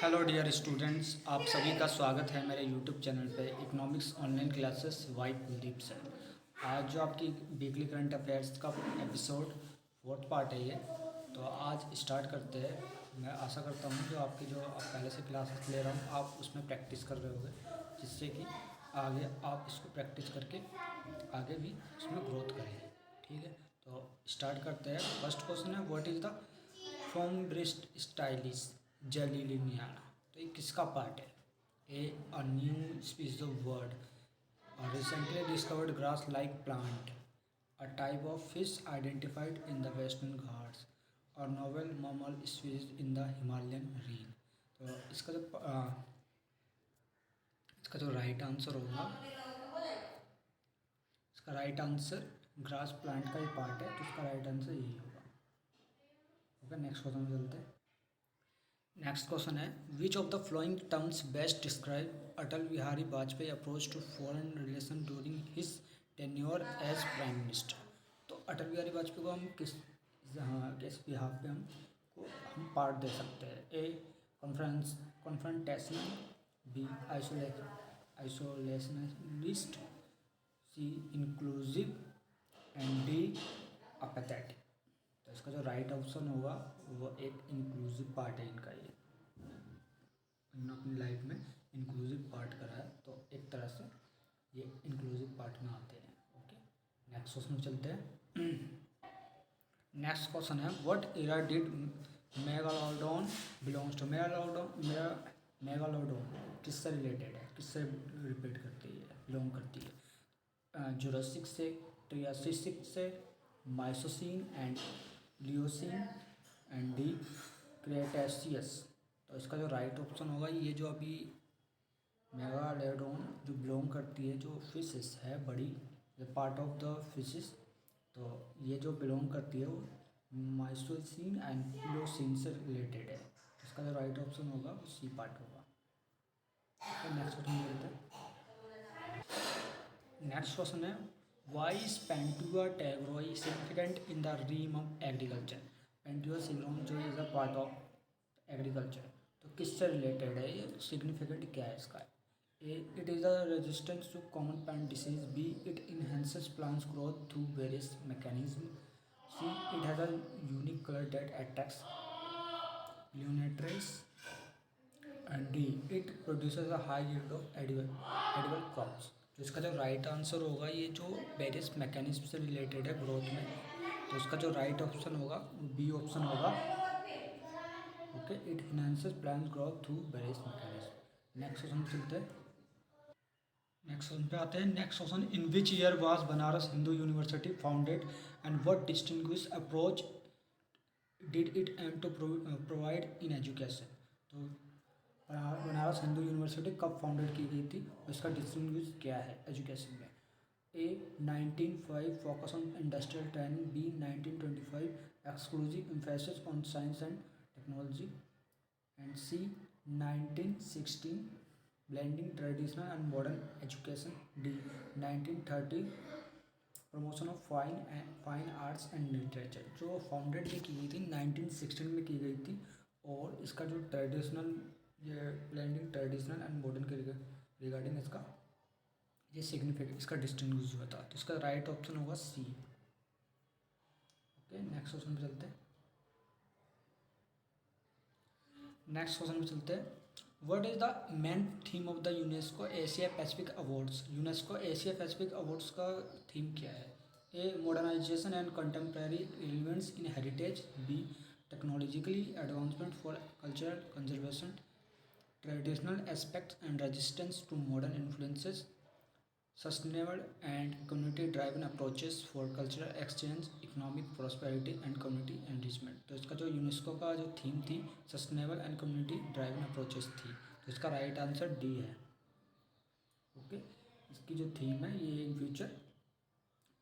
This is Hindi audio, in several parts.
हेलो डियर स्टूडेंट्स, आप सभी का स्वागत है मेरे यूट्यूब चैनल पे economics online classes by Kuldeep से। आज जो आपकी वीकली करंट अफेयर्स का एपिसोड फोर्थ पार्ट है ये, तो आज स्टार्ट करते हैं। मैं आशा करता हूँ जो आपकी जो आप पहले से क्लासेस ले रहा हूँ आप उसमें प्रैक्टिस कर रहे होंगे, जिससे कि आगे आप इसको प्रैक्टिस करके आगे भी उसमें ग्रोथ करें। ठीक है, तो स्टार्ट करते हैं। फर्स्ट क्वेश्चन है, what is the from brist stylish jeliliniana. तो ये किसका पार्ट है? A new species of bird, a recently discovered grass like plant, a type of fish identified in the Western Ghats, और novel mammal species in the Himalayan region. तो इसका जो राइट आंसर होगा, इसका राइट आंसर ग्रास प्लांट का ही पार्ट है, तो इसका राइट आंसर यही होगा। ओके, नेक्स्ट क्वेश्चन चलते हैं। नेक्स्ट क्वेश्चन है, which of the following terms best describe Atal Bihari Vajpayee approach to foreign relation during his tenure as prime minister. तो अटल बिहारी वाजपेयी को हम किस बिहाफ पे हम पार्ट दे सकते हैं? A confrontational, B isolationist, C inclusive, and D apathetic. तो इसका जो राइट ऑप्शन होगा वो एक इंक्लूसिव पार्ट है इनका। ये इन्होंने अपनी लाइफ में इंक्लूसिव पार्ट करा है, तो एक तरह से ये इंक्लूसिव पार्ट में आते हैं। ओके, नेक्स्ट क्वेश्चन चलते हैं। नेक्स्ट क्वेश्चन है, what era did megalodon belongs to. Megalodon किससे रिलेटेड है, किससे रिलेट करती है, बिलोंग करती है? जुरासिक से, ट्रियासिक से, माइसोसीन एंड लियोसीन, एंड डी क्रेटेशियस। तो इसका जो राइट ऑप्शन होगा, ये जो अभी मेगालोडॉन जो बिलोंग करती है, जो फिशेस है बड़ी, ये पार्ट ऑफ द फिशेस, तो ये जो बिलोंग करती है वो माइसोसीन एंड लियोसीन से रिलेटेड है। इसका जो राइट ऑप्शन होगा वो सी पार्ट होगा। तो नेक्स्ट क्वेश्चन देखते हैं। नेक्स्ट क्वेश्चन है, वाई इज पेंटुआ टेग्रोई significant in the realm of agriculture. पेंटुआ सिग्रोम जो is a part of agriculture, तो किससे रिलेटेड है ये, सिग्निफिकेंट क्या है इसका? A it is a resistance to common plant disease, B it enhances plants growth through various mechanism, C it has a unique colour that attracts ल्यूनेट्रेस, and D it produces a high yield of edible crops. तो इसका जो राइट आंसर होगा, ये जो वेरियस मैकेनिज्म से रिलेटेड है ग्रोथ में, तो इसका जो राइट ऑप्शन होगा वो बी ऑप्शन होगा। Okay, it enhances plant growth through various mechanism. Next question चलते हैं। नेक्स्ट क्वेश्चन पे आते हैं। Next question, in which year was Banaras Hindu University founded and what distinguish approach did it aim to provide in education. तो बनारस हिंदू यूनिवर्सिटी कब फाउंडेड की गई थी और इसका डिस्टिंग्विश क्या है एजुकेशन में? A 1905 focus on industrial training, B 1925 exclusive emphasis on science and technology, and C 1916 blending traditional and modern education, D 1930 promotion of fine arts and literature. जो फाउंडेड ये की गई थी 1916 में की गई थी, और इसका जो ट्रेडिशनल, ये ब्लेंडिंग ट्रेडिशनल एंड मॉडर्न के रिगार्डिंग इसका ये सिग्निफिकेंट, इसका डिस्टिंग्विश हुआ था, तो इसका राइट ऑप्शन होगा सी। ओके, नेक्स्ट क्वेश्चन पे चलते हैं। नेक्स्ट क्वेश्चन पे चलते हैं। What is the main theme of the UNESCO Asia Pacific awards. UNESCO Asia Pacific awards का थीम क्या है? A modernisation and contemporary relevance in heritage, B technologically advancement for cultural conservation, traditional aspects and resistance to modern influences, sustainable and community driven approaches for cultural exchange, economic prosperity and community enrichment। तो इसका जो यूनेस्को का जो थीम थी sustainable and community driven approaches थी, तो इसका राइट आंसर डी है। ओके, इसकी जो थीम है ये इन फ्यूचर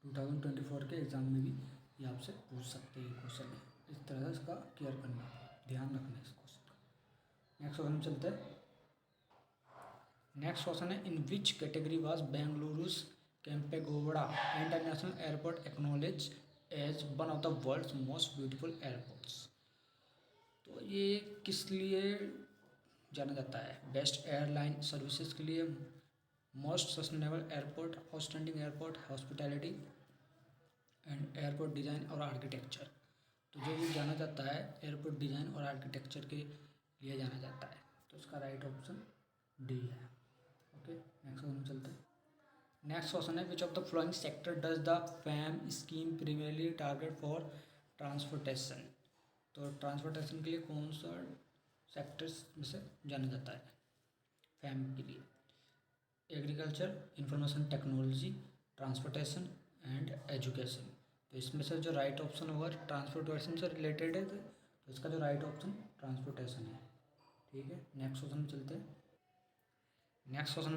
2024 के एग्ज़ाम में भी ये आपसे पूछ सकते हैं, ये क्वेश्चन है, इस तरह से इसका केयर करना, ध्यान रखना है इस क्वेश्चन का। नेक्स्ट क्वेश्चन चलते हैं। नेक्स्ट क्वेश्चन है, in which category was Bengaluru's Kempegowda International Airport acknowledge as one of the world's most beautiful airports. तो ये किस लिए जाना जाता है। बेस्ट एयरलाइन सर्विसेज के लिए, most sustainable airport, outstanding airport hospitality and airport design और आर्किटेक्चर। तो जो ये जाना जाता है एयरपोर्ट डिज़ाइन और आर्किटेक्चर के लिए जाना जाता है, तो इसका राइट ऑप्शन डी है। ओके, नेक्स्ट क्वेश्चन चलते हैं। नेक्स्ट क्वेश्चन है, which of the flowing sector does the fam scheme primarily target for transportation. तो ट्रांसपोर्टेशन के लिए कौन सा सेक्टर्स में से जाना जाता है फैम के लिए? Agriculture, information technology, transportation and education. तो इसमें से जो राइट ऑप्शन होगा ट्रांसपोर्टेशन से रिलेटेड है, तो इसका जो राइट ऑप्शन ट्रांसपोर्टेशन है। ठीक है, नेक्स्ट क्वेश्चन में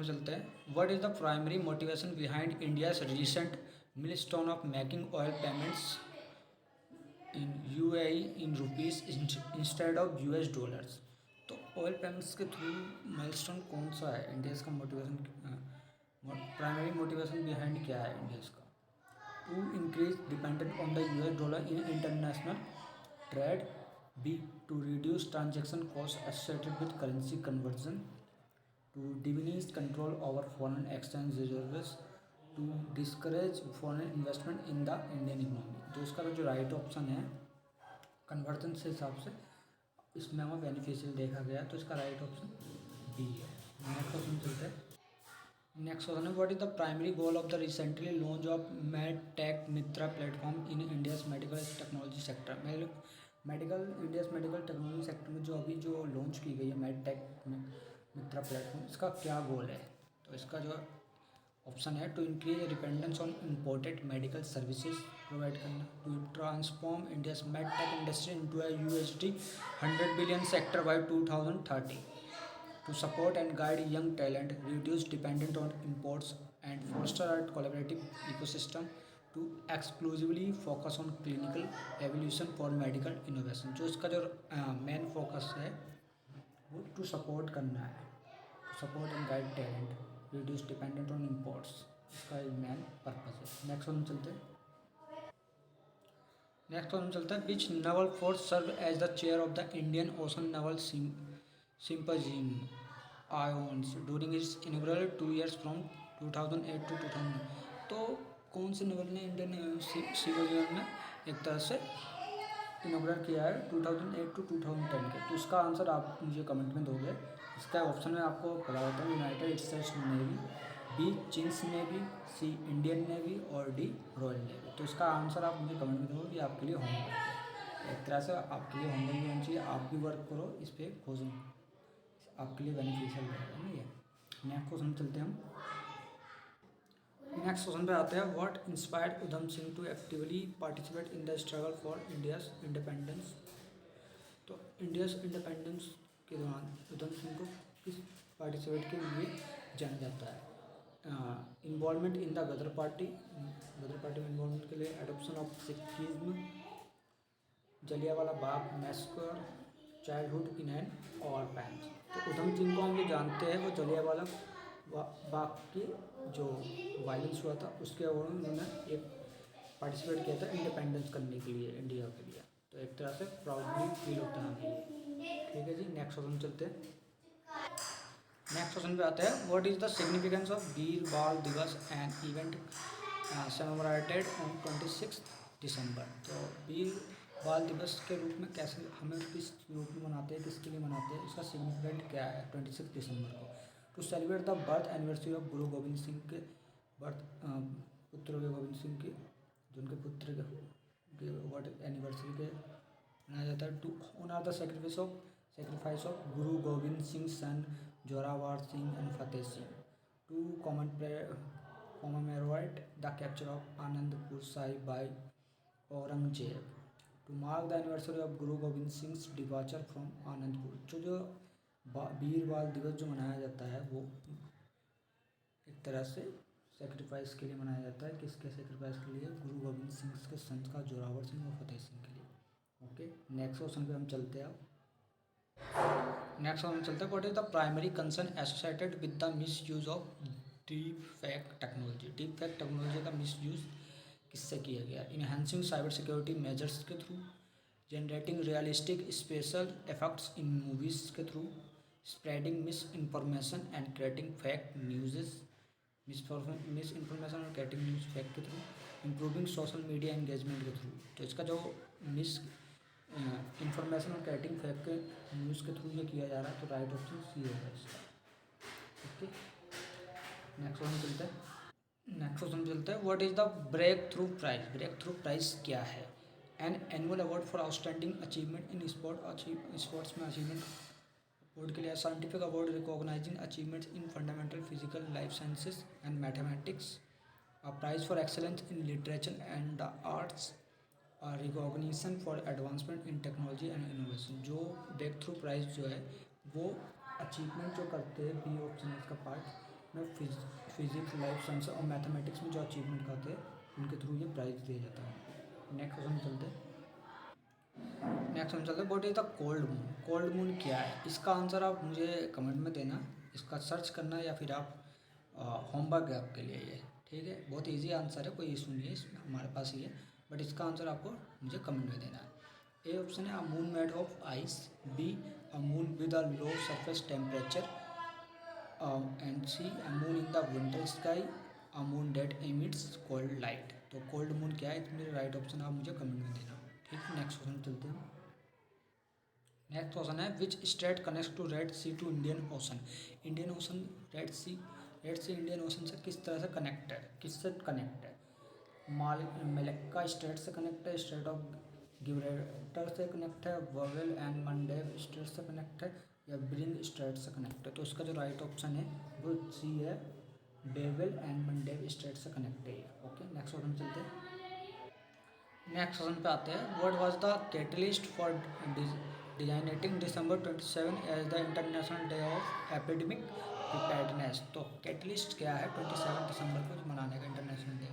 चलते हैं। What is the primary motivation behind India's recent milestone of making oil payments in UAE in rupees instead of US dollars. तो ऑयल पेमेंट्स के थ्रू माइलस्टोन कौन सा है इंडियाज़ का? मोटिवेशन, प्राइमरी मोटिवेशन बिहाइंड क्या है इंडियाज़ का? To increase dependent on the US dollar in international trade, B to reduce transaction cost associated with currency conversion, to diminish control over foreign exchange reserves, to discourage foreign investment in the Indian economy। तो इसका जो राइट ऑप्शन है कन्वर्जन से हिसाब से इसमें हमें बेनिफिशियल देखा गया, तो इसका राइट ऑप्शन बी है। नेक्स्ट क्वेश्चन चलते हैं। नेक्स्ट क्वेश्चन है, what is the primary goal of the recently launch of med tech Mitra platform in India's medical technology sector. India's medical technology sector में जो लॉन्च की गई है मेड टेक मित्रा प्लेटफॉर्म, इसका क्या गोल है? तो इसका जो ऑप्शन है, to increase dependence on imported medical services provide करना, to transform India's med tech industry into a $100 billion sector by 2030, to support and guide young talent, reduce dependent on imports and foster a collaborative ecosystem, to exclusively focus on clinical evolution for medical innovation. जो इसका जो मेन फोकस है वो टू सपोर्ट करना है, support and guide talent, reduce dependent on imports, इसका मेन पर्पस है। नेक्स्ट वन चलता है। Which naval force serve as the chair of the Indian Ocean Naval Symposium IONS during its inaugural 2 years from 2008 to 2009। तो कौन से नवल ने इंडियन सिंपोजियम में एक तरह से इनॉग्रेट किया है 2008 to 2010 के? तो इसका आंसर आप मुझे कमेंट में दोगे। इसका ऑप्शन में आपको पता होता है, United States Navy, B China's Navy, C Indian Navy और डी रॉयल नेवी। तो इसका आंसर आप मुझे कमेंट में दोगे, ये आपके लिए होमवर्क है। एक तरह से आपके लिए होमवर्क भी होना चाहिए, आप भी वर्क करो इस पर, खोजो, आपके लिए बेनिफिशियल रहेगा ना ये। नेक्स्ट क्वेश्चन चलते हैं हम। नेक्स्ट क्वेश्चन पे आते हैं, what inspired Udham Singh to actively participate in the struggle for India's independence. तो इंडियाज इंडिपेंडेंस के दौरान उधम सिंह को किस पार्टिसिपेट के लिए जाना जाता है? Involvement in the Ghadar party में इन्वॉल्वमेंट के लिए, adoption of Sikhism, Jallianwala Bagh massacre, childhood in an orphanage. तो उधम सिंह को हम जो जानते हैं वो जलियांवाला बाग की जो वायलेंस हुआ था उसके दौरान उन्होंने एक पार्टिसिपेट किया था इंडिपेंडेंस करने के लिए, इंडिया के लिए। तो एक तरह से प्राउडली फील होता है हमें। ठीक है जी, नेक्स्ट क्वेश्चन चलते हैं। नेक्स्ट क्वेश्चन पे आते हैं, what is the significance of Veer Baal Diwas and event celebrated on 26 December. तो वीर बाल दिवस के रूप में कैसे हमें किस रूप में मनाते हैं, किसके लिए मनाते हैं, इसका सिग्निफिकेंट क्या है 26 दिसंबर को? To celebrate the birth anniversary of Guru Gobind Singh के बर्थ, पुत्र गोविंद सिंह के, जो उनके पुत्र के बर्थ एनिवर्सरी के मनाया जाता है। To honour the sacrifice of Guru Gobind Singh son Zorawar Singh and Fateh Singh, to commemorate the capture of Anandpur Sahib by Aurangzeb, to mark the anniversary of Guru Gobind Singh departure from Anandpur. जो वीर बाल दिवस जो मनाया जाता है वो एक तरह से सेक्रीफाइस के लिए मनाया जाता है। किसके सेक्रीफाइस के लिए? गुरु गोविंद सिंह के संत का जोरावर सिंह और फतेह सिंह के लिए। ओके, नेक्स्ट क्वेश्चन पे हम चलते हैं। What is the primary concern associated with the misuse of deepfake technology. Deepfake technology का मिस यूज़ किससे किया गया? इनहेंसिंग साइबर सिक्योरिटी मेजर्स के through, generating realistic special effects in movies के through, spreading misinformation and creating fake news, misinformation और क्रिएटिंग न्यूज़ फेक के through, improving social media engagement के थ्रू। तो इसका जो मिस इंफॉर्मेशन और क्रिएटिंग फेक के न्यूज़ के थ्रू ये किया जा रहा है, तो राइट ऑप्शन सी होगा इसका। ओके, नेक्स्ट क्वेश्चन चलते हैं। नेक्स्ट क्वेश्चन चलते हैं, what is the breakthrough prize? Breakthrough prize क्या है? An annual award for outstanding achievement in sports में अचीवमेंट अवार्ड के लिए, scientific award recognizing achievements in fundamental physical life sciences and mathematics, a prize for excellence in literature and the arts, recognition for advancement in technology and innovation. जो ब्रेक थ्रू प्राइज जो है वो अचीवमेंट जो करते हैं, बी ऑप्शन है इसका पार्ट में, फिजिक्स लाइफ साइंस और मैथमेटिक्स में जो अचीवमेंट करते हैं उनके थ्रू ये प्राइज दिया जाता है। नेक्स्ट क्वेश्चन चलते हैं। नेक्स्ट क्वेश्चन चलते हैं, what is the cold moon? Cold moon क्या है? इसका आंसर आप मुझे कमेंट में देना, इसका सर्च करना या फिर आप होमवर्क है आपके लिए ये, ठीक है। बहुत इजी आंसर है, कोई इशू नहीं है, इसमें हमारे पास ही है, बट इसका आंसर आपको मुझे कमेंट में देना है। ए ऑप्शन है a moon made of ice, B a moon with a low surface temperature, and C a moon in the winter sky, a moon that emits cold light. तो कोल्ड मून क्या है, इसमें राइट ऑप्शन आप मुझे कमेंट में देना, ठीक है। नेक्स्ट क्वेश्चन चलते हैं। नेक्स्ट क्वेश्चन है, which state connect to Red Sea to Indian Ocean? Indian Ocean Red Sea Indian Ocean से किस तरह से कनेक्ट है, किससे कनेक्ट है? मलक्का स्टेट से कनेक्ट है, स्टेट ऑफ गिब्राल्टर से कनेक्ट है, वावेल एंड मंडेव स्टेट से कनेक्ट है, या ब्रिंग स्टेट से कनेक्ट है? तो इसका जो राइट ऑप्शन है वो सी है, बेवेल एंड मंडेव स्टेट से कनेक्ट है। ओके, नेक्स्ट क्वेश्चन चलते हैं। नेक्स्ट क्वेश्चन पे आते हैं, what was the catalyst for designating December 27 as the international day of epidemic preparedness? तो कैटलिस्ट क्या है 27 दिसंबर को मनाने का international day?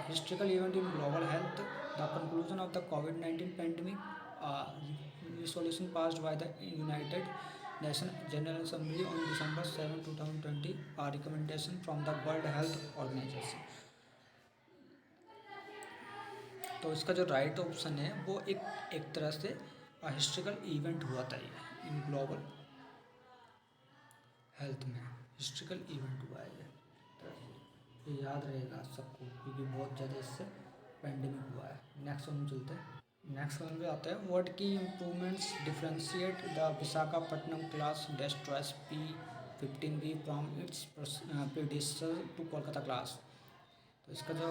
Historical event in global health, the conclusion of the कोविड-19 pandemic, resolution passed by the United Nations General Assembly on December 7, 2020, a recommendation from the World Health Organization। तो इसका जो राइट ऑप्शन है वो एक तरह से हिस्ट्रिकल इवेंट हुआ था ये इन ग्लोबल हेल्थ में, हिस्ट्रिकल इवेंट हुआ है ये याद रहेगा सबको, क्योंकि बहुत ज़्यादा इससे पेंडेमिक हुआ है। नेक्स्ट वन चलते हैं। नेक्स्ट वन पे आता है, what key improvements differentiate the Visakhapatnam class destroyers P-15B from its predecessor to Kolkata class? तो इसका जो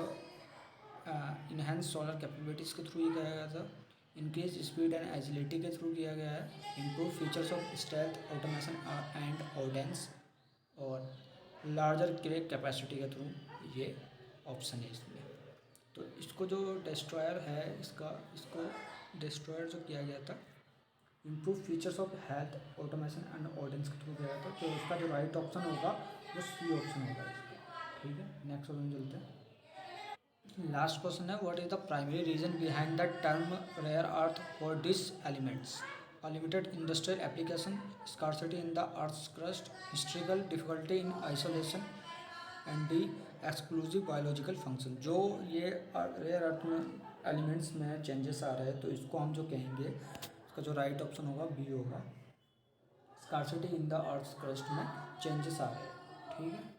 इनहेंस सोलर कैपेबिलिटीज़ के थ्रू ये किया गया था, इंक्रीज स्पीड एंड एजिलिटी के थ्रू किया गया है, improve features of stealth automation and ordnance, और लार्जर क्रेक कैपेसिटी के थ्रू ये ऑप्शन है इसमें। तो इसको जो डिस्ट्रॉयर है इसको डिस्ट्रॉयर जो किया गया था, improve features of stealth automation and ordnance के थ्रू किया गया था, तो इसका जो राइट ऑप्शन होगा वो सी ऑप्शन होगा इसका, ठीक है। नेक्स्ट ऑप्शन चलते हैं। लास्ट क्वेश्चन है, what is the primary reason behind the term rare earth for this elements? A limited industrial application, scarcity in the earth's crust, historical difficulty in isolation, and D exclusive biological function. जो ये रेयर अर्थ में एलिमेंट्स में चेंजेस आ रहे हैं, तो इसको हम जो कहेंगे, इसका जो राइट ऑप्शन होगा बी होगा, scarcity in the earth's crust में चेंजेस आ रहे हैं, ठीक है।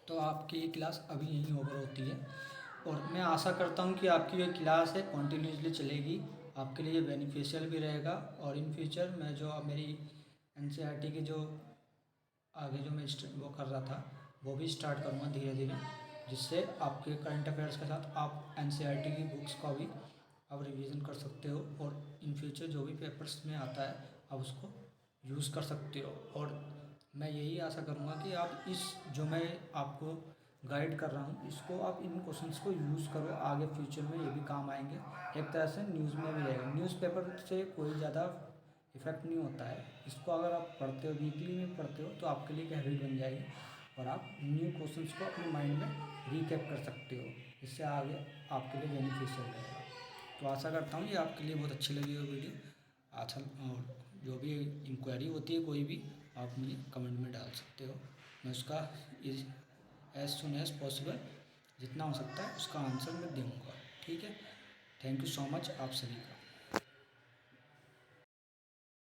तो आपकी ये क्लास अभी यहीं ओवर होती है, और मैं आशा करता हूँ कि आपकी ये क्लास है कॉन्टीन्यूसली चलेगी, आपके लिए बेनिफिशियल भी रहेगा, और इन फ्यूचर मैं जो मेरी NCERT की जो आगे जो मैं वो कर रहा था वो भी स्टार्ट करूँगा धीरे धीरे, जिससे आपके करंट अफेयर्स के साथ आप NCERT की बुक्स का भी आप रिवीजन कर सकते हो, और इन फ्यूचर जो भी पेपर्स में आता है आप उसको यूज़ कर सकते हो। और मैं यही आशा करूँगा कि आप इस जो मैं आपको गाइड कर रहा हूँ इसको आप इन क्वेश्चंस को यूज़ करो, आगे फ्यूचर में ये भी काम आएंगे, एक तरह से न्यूज़ में भी रहेगा। न्यूज़पेपर से कोई ज़्यादा इफेक्ट नहीं होता है, इसको अगर आप पढ़ते हो, वीकली में पढ़ते हो, तो आपके लिए एक हैबिट बन जाएगी, और आप न्यू क्वेश्चंस को अपने माइंड में रिकैप कर सकते हो, इससे आगे आपके लिए बेनिफिशियल रहेगा। तो आशा करता हूँ ये आपके लिए बहुत अच्छी लगी हो वीडियो। अच्छा, और जो भी इंक्वायरी होती है कोई भी, आप मुझे कमेंट में डाल सकते हो, मैं उसका एज सुन एज पॉसिबल जितना हो सकता है उसका आंसर मैं दूँगा, ठीक है। थैंक यू सो मच आप सभी का।